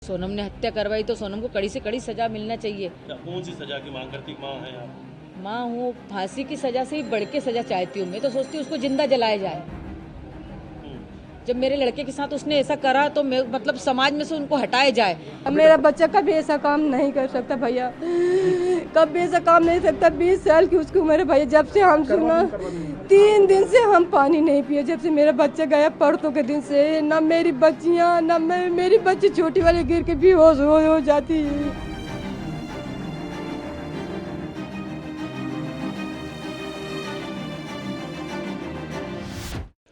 सोनम ने हत्या करवाई तो सोनम को कड़ी से कड़ी सजा मिलना चाहिए। क्या कौन सी सजा की मांग करती माँ है आप? माँ हूँ, फांसी की सजा से भी बढ़ के सजा चाहती हूँ। मैं तो सोचती हूँ उसको जिंदा जलाया जाए। जब मेरे लड़के के साथ उसने ऐसा करा तो मतलब समाज में से उनको हटाया जाए। मेरा बच्चा कभी ऐसा काम नहीं कर सकता भैया, कभी ऐसा काम नहीं सकता। 20 साल की उसकी उम्र है भैया। जब से हम सुना 3 दिन से हम पानी नहीं पिए, जब से मेरा बच्चा गया परसों के दिन से। ना मेरी बच्चियां, ना मेरी बच्ची छोटी वाली गिर के बेहोश हो जाती है।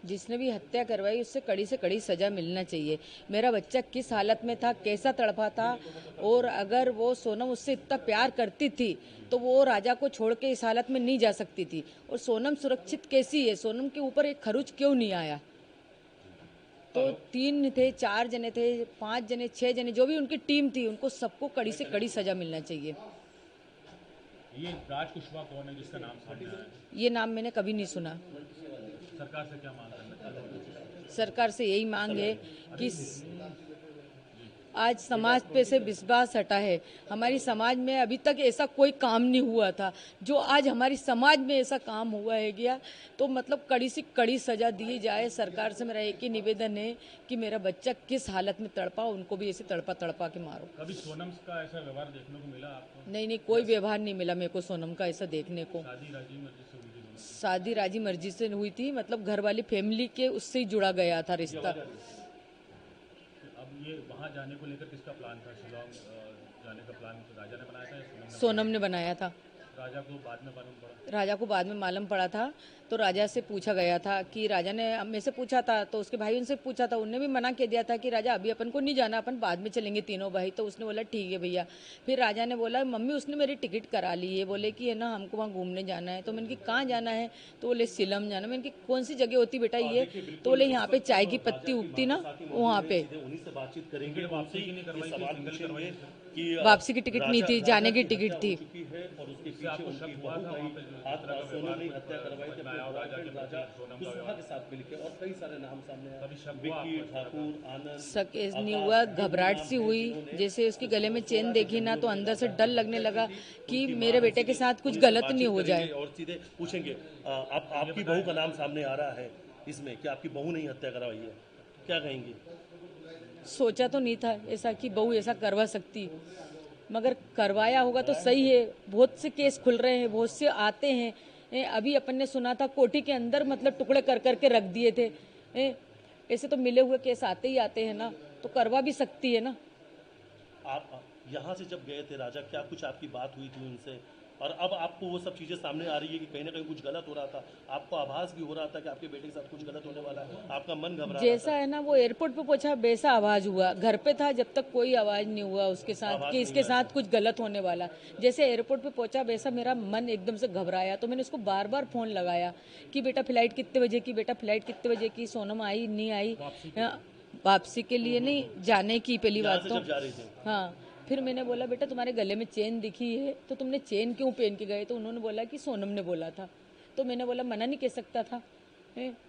जिसने भी हत्या करवाई उससे कड़ी से कड़ी सजा मिलना चाहिए। मेरा बच्चा किस हालत में था, कैसा तड़पा था, और अगर वो सोनम उससे इतना प्यार करती थी तो वो राजा को छोड़ के इस हालत में नहीं जा सकती थी। और सोनम सुरक्षित कैसी है, सोनम के ऊपर एक खरोच क्यों नहीं आया? तो 3 थे, 4 जने थे, 5 जने, 6 जने, जो भी उनकी टीम थी, उनको सबको कड़ी से कड़ी सजा मिलना चाहिए। ये राज कुशवाहा कौन है जिसका नाम सामने आया है? ये नाम मैंने कभी नहीं सुना। सरकार से क्या मांग करना चाहते हैं? सरकार से यही मांग है कि आज समाज पे से विश्वास हटा है। हमारी समाज में अभी तक ऐसा कोई काम नहीं हुआ था जो आज हमारी समाज में ऐसा काम हुआ है गया। तो मतलब कड़ी से कड़ी सजा दी जाए। सरकार से मेरा एक ही निवेदन है कि मेरा बच्चा किस हालत में तड़पा, उनको भी ऐसे तड़पा तड़पा के मारो। कभी सोनम का ऐसा व्यवहार देखने को मिला आपको? नहीं, कोई व्यवहार नहीं मिला मेरे को सोनम का ऐसा देखने को। शादी राजी मर्जी से हुई थी? शादी राजी मर्जी से हुई थी, मतलब घर वाली फैमिली के उससे ही जुड़ा गया था रिश्ता। अब ये वहाँ जाने को लेकर किसका प्लान था? शिलोंग जाने का प्लान राजा ने बनाया था या सोनम ने बनाया था। राजा को बाद में मालूम पड़ा? राजा को बाद में मालूम पड़ा था। तो राजा से पूछा गया था कि राजा ने मेरे से पूछा था, तो उसके भाई उनसे पूछा था, उनने भी मना कर दिया था कि राजा अभी अपन को नहीं जाना, अपन बाद में चलेंगे तीनों भाई। तो उसने बोला ठीक है भैया। फिर राजा ने बोला मम्मी उसने मेरी टिकट करा ली है, बोले कि है ना हमको वहाँ घूमने जाना है। तो मैंने कि कहाँ जाना है? तो बोले शिलम जाना। मैंने कि कौन सी जगह होती बेटा ये? तो बोले यहाँ पे चाय की पत्ती उगती ना, वहाँ पे। उन्हीं से बातचीत करेंगे, उनसे ये सवाल पूछेंगे कि वापसी की टिकट नहीं थी, जाने की टिकट थी। और उसके पीछे उनकी बहू गई। आज सोनम ने हत्या करवाई थी अपने बॉयफ्रेंड राजा कुशवाहा के साथ मिलकर, और कई सारे नाम सामने आए, विक्की ठाकुर, आनंद। शक नहीं हुआ, घबराहट सी हुई। जैसे उसके गले में चेन देखी ना तो अंदर से डर लगने लगा कि मेरे बेटे के साथ कुछ गलत नहीं हो जाए। और सीधे पूछेंगे आपकी बहू का नाम सामने आ रहा है इसमें, कि आपकी बहू ने ही हत्या करवाई है, क्या कहेंगी? सोचा तो नहीं था ऐसा कि बहू ऐसा करवा सकती, मगर करवाया होगा तो सही है। बहुत से केस खुल रहे हैं, बहुत से आते हैं। अभी अपन ने सुना था कोठी के अंदर मतलब टुकड़े कर करके रख दिए थे। ऐसे तो मिले हुए केस आते ही आते हैं ना, तो करवा भी सकती है ना। आप यहाँ से जब गए थे राजा, क्या कुछ आपकी बात हुई थी उनसे? और अब आपको वो सब चीज़ें सामने आ रही है कि कहीं ना कहीं कुछ गलत हो रहा था, आपको आभास भी हो रहा था कि आपके बेटे के साथ कुछ गलत होने वाला है, आपका मन घबरा जैसा है ना वो एयरपोर्ट पे पहुंचा वैसा आवाज हुआ। घर पे था जब तक कोई आवाज नहीं हुआ उसके साथ कि इसके साथ कुछ गलत होने वाला। जैसे एयरपोर्ट पे पहुंचा वैसा मेरा मन एकदम से घबराया। तो मैंने उसको बार बार फोन लगाया कि बेटा फ्लाइट कितने बजे की, बेटा फ्लाइट कितने बजे की। सोनम आई नहीं आई? वापसी के लिए नहीं, जाने की पहली बात तो। हाँ, फिर मैंने बोला बेटा तुम्हारे गले में चेन दिखी है तो तुमने चेन क्यों पहन के गए? तो उन्होंने बोला कि सोनम ने बोला था। तो मैंने बोला मना नहीं कह सकता था।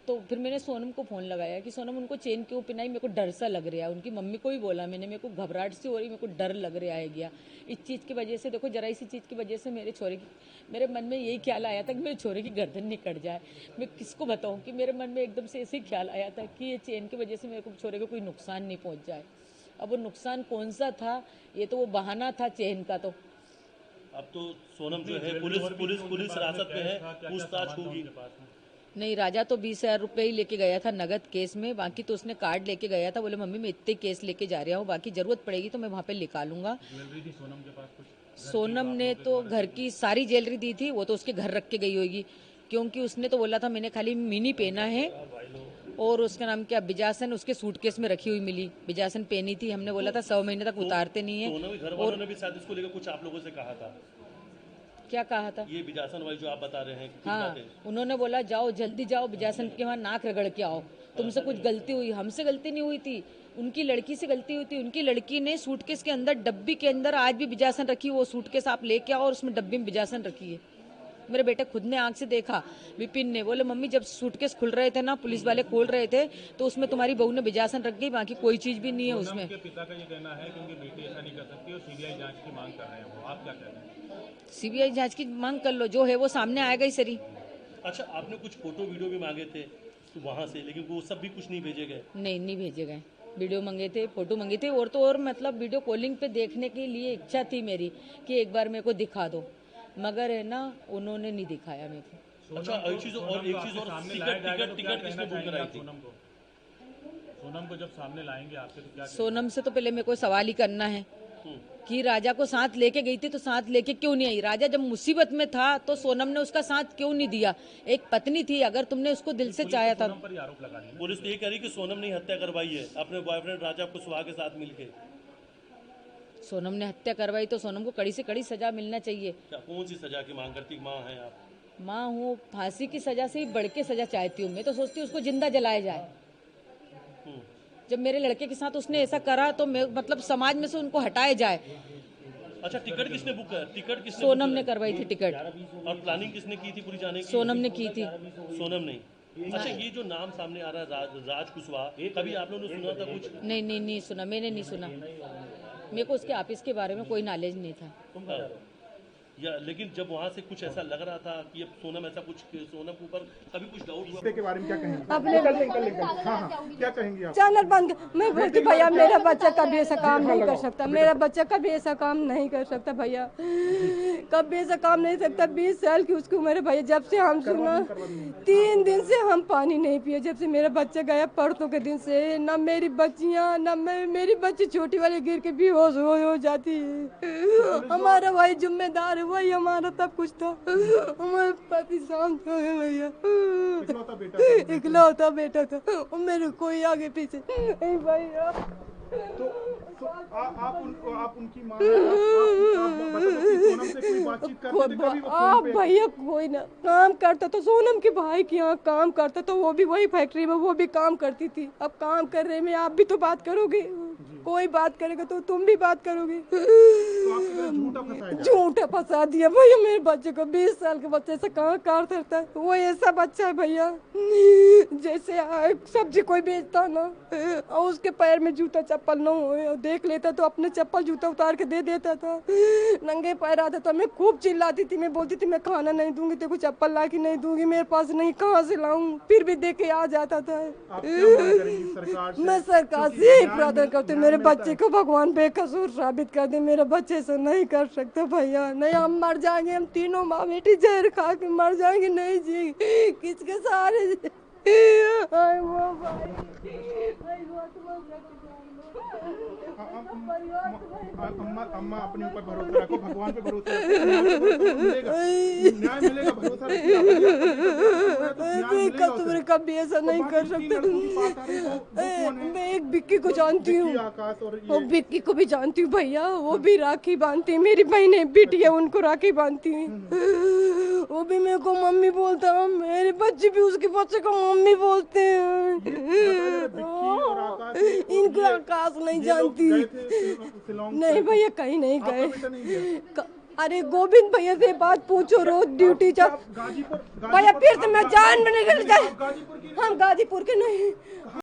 तो फिर मैंने सोनम को फ़ोन लगाया कि सोनम उनको चेन क्यों पहनाई, मेरे को डर सा लग रहा है। उनकी मम्मी को भी बोला मैंने, मेरे को घबराहट सी हो रही, मेरे को डर लग रहा है गया इस चीज़ की वजह से। देखो जरा इसी चीज़ की वजह से मेरे मन में यही ख्याल आया था कि मेरे छोरे की गर्दन नहीं कट जाए। मैं किसको बताऊँ कि मेरे मन में एकदम से ऐसे ही ख्याल आया था कि ये चेन की वजह से मेरे को छोरे को कोई नुकसान नहीं पहुँच जाए। अब वो नुकसान कौन सा था? ये तो वो बहाना था चेन का। तो अब तो सोनम जो है पुलिस हिरासत में है, पूछताछ होगी। नहीं, राजा तो 20,000 रुपये ही लेके गया था नगद केस में। बाकी तो उसने कार्ड लेके गया था, बोले मम्मी मैं इतने केस लेके जा रहा हूँ, बाकी जरूरत पड़ेगी तो मैं वहाँ पे निकालूंगा। ज्वेलरी थी सोनम के पास कुछ? सोनम ने तो घर की सारी ज्वेलरी दी थी, वो तो उसके घर रख के गई होगी, क्योंकि उसने तो बोला था मैंने खाली मिनी पहना है। और उसका नाम क्या, बिजासन, उसके सूटकेस में रखी हुई मिली। बिजासन पहनी थी, हमने बोला था 100 महीने तक उतारते नहीं है। सोनम के घर वालों ने भी शायद इसको लेकर कुछ आप लोगों से कहा था? क्या कहा था? ये बिजासन वाली जो आप बता रहे हैं कुछ हाँ, बातें। उन्होंने बोला जाओ जल्दी जाओ बिजासन के वहाँ नाक रगड़ के आओ, तुमसे कुछ गलती हुई। हमसे गलती नहीं हुई थी, उनकी लड़की से गलती हुई थी। उनकी लड़की ने सूटकेस के अंदर, डब्बी के अंदर आज भी बिजासन रखी, वो सूटकेस आप लेके आओ और उसमें डब्बी में बिजासन रखी है। मेरे बेटे खुद ने आंख से देखा। विपिन ने बोले मम्मी जब सूटकेस खुल रहे थे ना, पुलिस वाले खोल रहे थे, तो उसमें तुम्हारी बहू ने बिजासन रख गई, बाकी कोई चीज भी नहीं है उसमें। उनके पिता का ये कहना है कि उनकी बेटी ऐसा नहीं कर सकती और सीबीआई जांच की मांग कर रहे हैं वो, आप क्या कह रहे हैं? सीबीआई जांच की मांग कर लो, जो है वो सामने आएगा ही सरी। अच्छा, आपने कुछ फोटो वीडियो भी मांगे थे वहाँ से, लेकिन वो सब भी कुछ नहीं भेजे गए? नहीं भेजे गए। वीडियो मंगे थे, फोटो मंगे थे, और तो और मतलब वीडियो कॉलिंग पे देखने के लिए इच्छा थी मेरी कि एक बार मेरे को दिखा दो, मगर है ना उन्होंने नहीं दिखाया मेरे को। अच्छा, एक चीज और टिकट किसने बुक कराई थी? सोनम को जब सामने लाएंगे आपके तो क्या? सोनम से तो पहले मेरे को सवाल ही करना है कि राजा को साथ लेके गई थी तो साथ लेके क्यों नहीं आई? राजा जब मुसीबत में था तो सोनम ने उसका साथ क्यों नहीं दिया? एक पत्नी थी, अगर तुमने उसको दिल से चाहा था। पर आरोप लगा रही है पुलिस तो ये कह रही कि सोनम ने हत्या करवाई है अपने बॉयफ्रेंड राजा कुशवाहा के साथ मिलके। सोनम ने हत्या करवाई तो सोनम को कड़ी से कड़ी सजा मिलना चाहिए। क्या कौन सी सजा की मांग करती? माँ हैं आप? माँ हूँ, फांसी की सजा से भी बढ़ के सजा चाहती हूँ। मैं तो सोचती हूँ उसको जिंदा जलाया जाए। जब मेरे लड़के के साथ उसने ऐसा करा तो मैं मतलब समाज में से उनको हटाया जाए। अच्छा, टिकट किसने बुक कर? टिकट किसने? सोनम ने करवाई थी टिकट। और प्लानिंग किसने की थी पूरी जाने की? सोनम ने की थी। सोनम ने। अच्छा, ये जो नाम सामने आ रहा है राज कुशवाहा, कभी आप लोगों ने सुना था कुछ? नहीं सुना, मैंने नहीं सुना। मेरे को उसके ऑफिस के बारे में कोई नॉलेज नहीं था। या लेकिन जब वहाँ से कुछ ऐसा लग रहा था कि अब सोनम ऐसा कुछ, सोनम के ऊपर कभी कुछ डाउट हुआ? के बारे में क्या कहेंगे? अपने हाँ, क्या कहेंगे आप? चैनल बंद। मैं बोलती भैया मेरा बच्चा कभी ऐसा काम नहीं कर सकता, मेरा बच्चा कभी ऐसा काम नहीं कर सकता भैया, कभी ऐसा काम नहीं सकता। 20 साल की उसकी उम्र है भैया। जब से हम सुना 3 दिन से हम पानी नहीं पिए, जब से मेरा बच्चा गया परसों के दिन से। ना मेरी बच्चियाँ, ना मेरी बच्ची छोटी वाली गिर के बेहोश हो जाती है। हमारा वही जिम्मेदार है, वही हमारा सब कुछ था। हमारे पति शांत हो गए भैया। इकलौता बेटा था और मेरे कोई आगे पीछे नहीं भैया। तो आप उनकी माँ हैं, आप बता दो कि सोनम से कोई बातचीत करते थे कभी? वो आप फोन पे भैया कोई ना काम करता तो सोनम के भाई के यहाँ काम करता तो वो भी वही फैक्ट्री में वो भी काम करती थी। अब काम कर रहे में आप भी तो बात करोगे, कोई बात करेगा तो तुम भी बात करोगे। तो आपके घर झूठा फंसाया जा रहा है। झूठा फंसा दिया भैया मेरे बच्चे को। 20 साल के बच्चे से कहाँ कार करता है? वो ऐसा बच्चा है भैया जैसे सब्जी कोई बेचता ना और उसके पैर में जूता चप्पल न हो, देख लेता तो अपने चप्पल जूता उतार के दे देता था। नंगे पैर आता तो मैं खूब चिल्लाती थी, मैं बोलती थी मैं खाना नहीं दूंगी, तेरे को चप्पल ला के नहीं दूंगी, मेरे पास नहीं, कहाँ से लाऊं? फिर भी दे के आ जाता था। आप क्या मांग करेंगी सरकार से? मैं सरकार से यही प्रार्थना करती हूँ मेरे बच्चे को भगवान बेकसूर साबित कर दे। मेरा बच्चे से नहीं कर सकता भैया। नहीं हम मर जाएंगे, हम तीनों माँ बेटी जहर खा के मर जाएंगे, नहीं जी किसके सहारे। वो अम्मा अपने ऊपर भरोसा रखो, भगवान पे भरोसा रखो, न्याय मिलेगा। भरोसा रखिए कभी ऐसा नहीं कर सकते। मैं एक विक्की को जानती हूँ, वो विक्की को भी जानती हूँ भैया, वो भी राखी बांधती है। मेरी बहनें बेटी है उनको राखी बांधती है, वो भी मेरे को मम्मी बोलता है। मेरे बच्चे भी उसके बच्चे को मम्मी बोलते हैं। इनको आकाश नहीं जानती। नहीं भैया कहीं नहीं गए। अरे गोविंद भैया से बात पूछो, रोज ड्यूटी चल भैया। फिर से मैं जान में निकल जाए। हम गाजीपुर के नहीं।